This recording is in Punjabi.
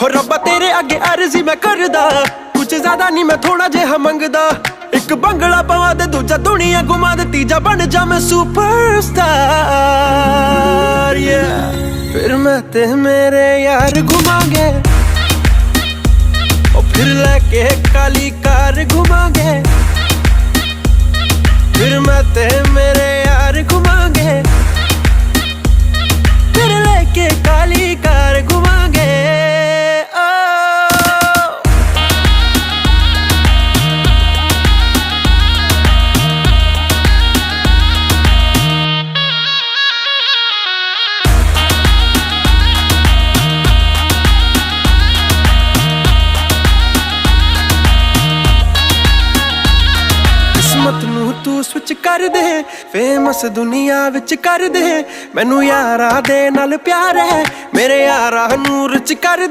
ਹੋ ਰੱਬਾ ਤੇਰੇ ਅੱਗੇ ਅਰਜ਼ੀ ਮੈਂ ਕਰਦਾ, ਕੁਝ ਜ਼ਿਆਦਾ ਨਹੀਂ ਮੈਂ ਥੋੜਾ ਜਿਹਾ ਮੰਗਦਾ। ਇੱਕ ਬੰਗਲਾ ਪਵਾ ਦੇ, ਦੂਜਾ ਦੁਨੀਆ ਘੁਮਾ ਦੇ, ਤੀਜਾ ਬਣ ਜਾ ਮੈਂ ਸੁਪਰਸਟਾਰ। ਫਿਰ ਮੈਂ ਤੇ ਮੇਰੇ ਯਾਰ ਘੁਮਾਂਗੇ, ਉਹ ਫਿਰ ਲੈ ਕੇ ਕਾਲੀ ਕਾਰ ਘੁਮਾਂਗੇ। ਫਿਰ ਮੈਂ ਤੇ ਮੇਰੇ ਯਾਰ ਘੁਮਾਂਗੇ, ਫਿਰ ਲੈ ਕੇ ਕਾਲੀ ਕਾਰ ਘੁਮਾਂਗੇ। ਕਿਸਮਤ ਨੂੰ ਤੂੰ ਸਵਿਚ ਕਰ ਦੇ, ਫੇਮਸ ਦੁਨੀਆ ਵਿੱਚ ਕਰ ਦੇ। ਮੈਨੂੰ ਯਾਰਾਂ ਦੇ ਨਾਲ ਪਿਆਰ ਹੈ, ਮੇਰੇ ਯਾਰਾਂ ਨੂੰ ਰਿਚ ਕਰ ਦੇ।